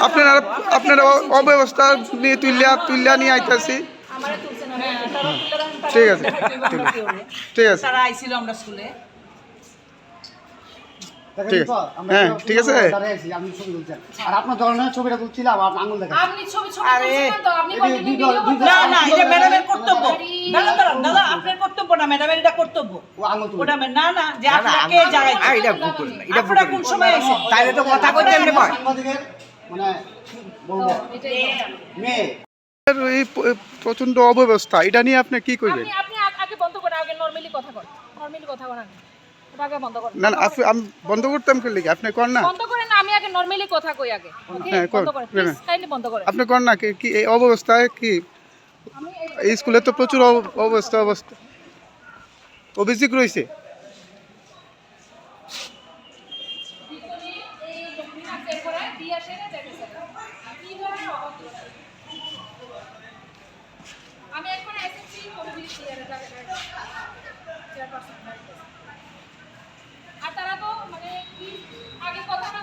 আপনারা আপনারা অব্যবস্থা নিয়ে তুলিয়া নিয়ে আইতাছি। ঠিক আছে ঠিক আছে তারা আইছিল আমরা স্কুলে। হ্যাঁ ঠিক আছে। আর আপনার ধরনের ছবিটা তুলছিলাম আর আঙুল দেখা আপনি ছবি তুলছেন তো আপনি কন্টিনিউ ভিডিও না না এটা ম্যাডামের কর্তব্য। দাদা আপনার কর্তব্য না, ম্যাডামের এটা কর্তব্য। ও আঙুল তুলে ওটা না না যে আপনাকে জাগাইছে। এটা ভুল করলেন, এটা ভুল আপনারা কোন করলেন। সময় আইছেন? তাইলে তো কথা কইতে এমনি কয়। সাংবাদিকের মানে বলবো মেয়ে এই প্রচন্ড অব্যবস্থা, এটা নিয়ে আপনি কি করবেন? আপনি আপনি আগে বন্ধ করেন, আগে নরমালি কথা বলেন, নরমালি কথা বলেন, ওটা আগে বন্ধ করেন। না না আমি বন্ধ করতাম কি লিখে আপনি কর না। বন্ধ করেন না, আমি আগে নরমালি কথা কই আগে। ওকে হ্যাঁ, বন্ধ করেন, করেন প্লিজ, কাইন্ডলি বন্ধ করেন। আপনি কর না কি এই অবস্থায় কি আমি এই স্কুলে তো প্রচুর অবস্থা অভিযোগ রয়েছে। আমি এখন এসএসসি কমিউনিটি চেয়ারপারসন। আর তারা তো মানে কি আগে কথা না